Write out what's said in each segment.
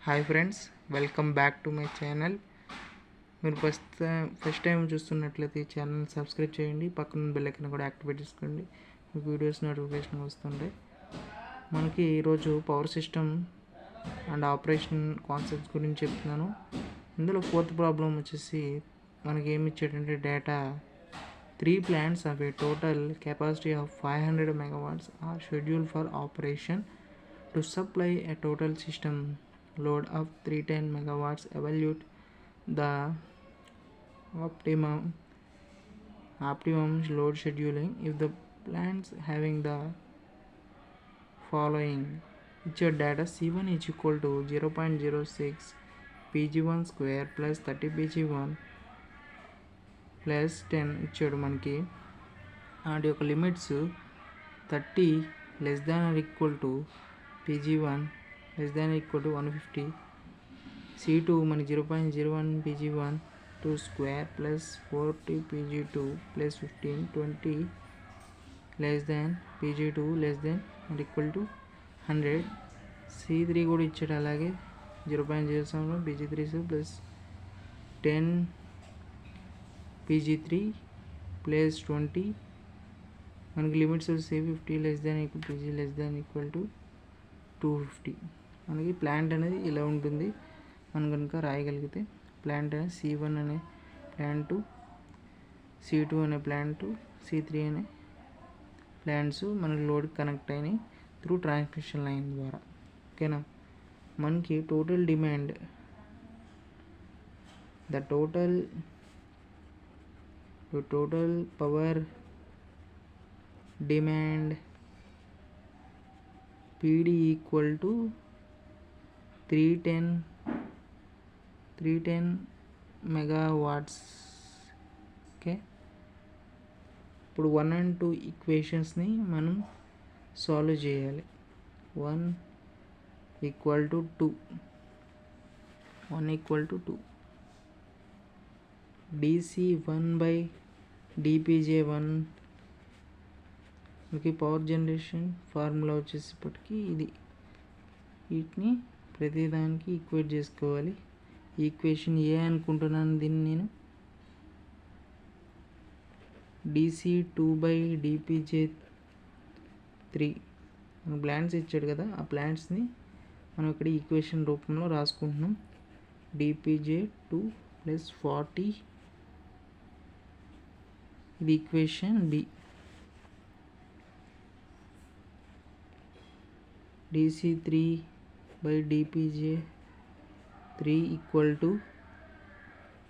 Hi friends, welcome back to my channel. మీరు first time చూస్తున్నట్లయితే ఈ ఛానల్ సబ్స్క్రైబ్ చేయండి, పక్కన బెల్ ఐకాన్ కూడా యాక్టివేట్ చేసుకోండి. మీకు వీడియోస్ నోటిఫికేషన్ వస్తుంటాయి. మనకి ఈరోజు power system and operation concepts గురించి చెప్తున్నాను. ఇందులో ఫోర్త్ ప్రాబ్లం వచ్చేసి మనకి ఏమి ఇచ్చాడంటే data 3 plants of a total capacity of 500 megawatts are scheduled for operation to supply a total system load of 310 megawatts. Evaluate the optimum load scheduling if the plants having the following. Ichche data C1 is equal to 0.06 pg1 square plus 30 pg1 plus 10 ఇచ్చాడు. మనకి వాటి యొక్క limits 30 less than or equal to pg1 less than equal to 150, C2 మనకి 0.01 pg1 2 square plus 40 pg2 plus 15 20 less than pg2 less than or equal to 100, C3 కూడా ఇచ్చాడు. అలాగే 0.07 pg3 plus 10 pg3 plus 20. మనకి limits వచ్చి 50 less than equal pg less than equal to 250. మనకి plant అనేది ఇలా ఉంటుంది. మనం కనుక రాయగలిగితే ప్లాంట్ అనేది C1 అనే ప్లాంట్, C2 అనే ప్లాంట్, C3 అనే ప్లాంట్స్ మనకి లోడ్ కనెక్ట్ అయినాయి త్రూ ట్రాన్స్మిషన్ లైన్ ద్వారా. ఓకేనా. మనకి total demand total power demand PD equal to 310 megawatts. Okay. ఇప్పుడు 1 and 2 ఈక్వేషన్స్ని మనం సాల్వ్ చేయాలి. 1 equal to 2 DC1 by dpj1 మనకి పవర్ జనరేషన్ ఫార్ములా వచ్చేసేపటికి ఇది. వీటిని ప్రతిదానికి ఈక్వేట్ చేసుకోవాలి. ఈక్వేషన్ ఏ అనుకుంటున్నాను దీన్ని నేను. DC2 by dpj3 మన ప్లాంట్స్ ఇచ్చాడు కదా, ఆ ప్లాంట్స్ని మనం ఇక్కడ ఈక్వేషన్ రూపంలో రాసుకుంటున్నాం. dpj2 ప్లస్ 40, ఇది equation B. DC3 by dpj3 equal to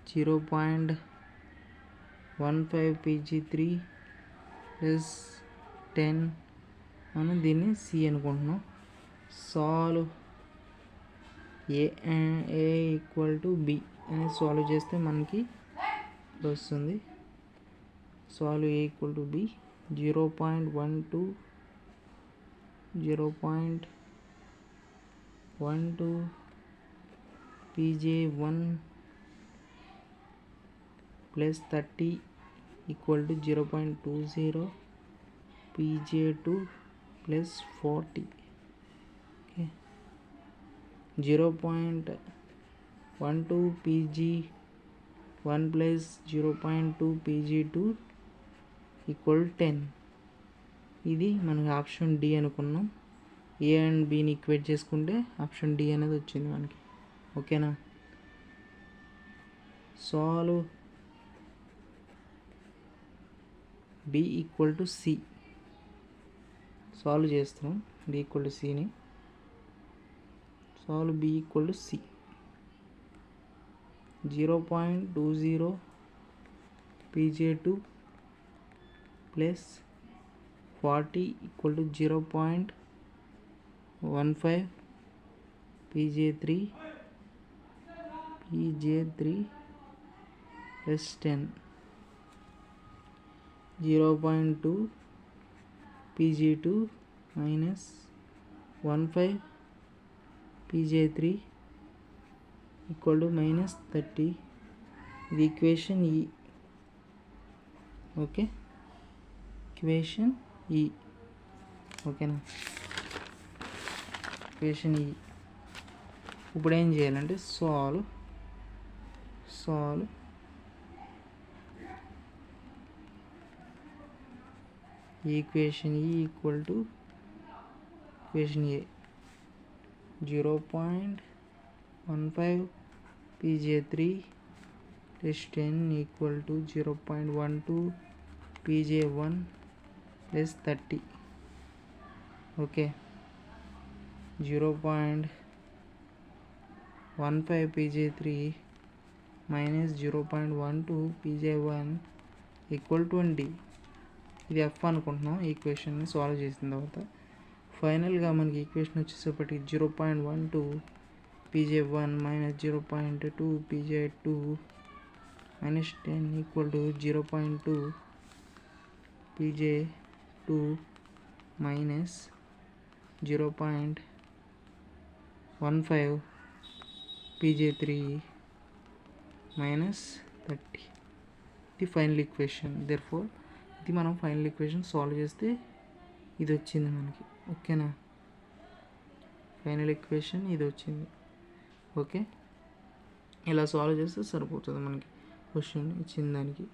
0.15 pg3 plus 10. మనం దీన్ని సి అనుకుంటున్నాం. Solve A equal to B అని సాల్వ్ చేస్తే మనకి వస్తుంది. Solve A equal to B 0.12 pj1 plus 30 equal to 0.20 pj2 plus 40. Okay. 0.12 pg1 plus 0.2 pg2 equal 10. ఇది మనకి option D అనుకున్నాం. ఏ అండ్ బిని ఈక్వేట్ చేసుకుంటే ఆప్షన్ డి అనేది వచ్చింది మనకి. ఓకేనా. Solve B equal to C. Solve చేస్తున్నాం బి ఈక్వల్ టు సిని. Solve B equal to C 0.20 pj2 plus 40 equal to 0.15 pj3 plus 10. 0.2 pg2 minus 15 pj3 equal to minus 30. ఇది equation ఈ. ఓకే. ఈక్వేషన్ ఈ. ఓకేనా. ఈక్వేషన్ ఈ. ఇప్పుడు ఏం చేయాలంటే సాల్వ్ ఈక్వేషన్ ఈ equal to equation A 0.15 pj3 less 10 equal to 0.12 pj1 less 30. Okay, 0.15 pj3 minus 0.12 pj1 equal 20. ఇది ఎఫ్ అనుకుంటున్నాం. ఈక్వేషన్ని సాల్వ్ చేసిన తర్వాత ఫైనల్గా మనకి ఈక్వేషన్ వచ్చేసరికి 0.12 pj1 minus 0.2 pj2 minus 10 equal to 0.2 pj2 minus 0.15 pj3 minus 30. ఇది ఫైనల్ ఈక్వేషన్. దేర్ఫోర్ ఇది మనం ఫైనల్ ఈక్వేషన్ సాల్వ్ చేస్తే ఇది వచ్చింది మనకి. ఓకేనా, ఫైనల్ ఈక్వేషన్ ఇది వచ్చింది. ఓకే, ఇలా సాల్వ్ చేస్తే సరిపోతుంది మనకి. క్వశ్చన్ ఇచ్చిన దానికి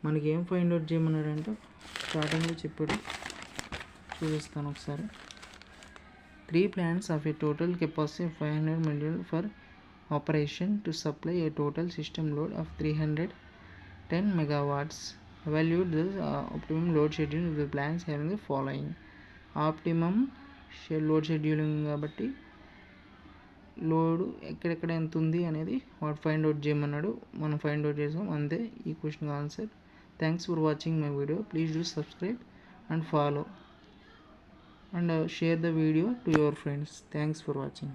మనకి ఏం ఫైండ్ అవుట్ చేయమన్నాడంటే స్టార్టింగ్లో చెప్పాడు, చూపిస్తాను ఒకసారి. 3 plants of a total capacity of 500 million for operation to supply a total system load of 310 megawatts. Evaluate the optimum load schedule of the plants having the following. Optimum load scheduling కాబట్టి load ఎక్కడెక్కడ ఎంత ఉంది అనేది వాడు find out చేయమన్నాడు. మనం find out చేసాం, అంతే ఈ question answer. Thanks for watching my video. Please do subscribe and follow and share the video to your friends. Thanks for watching.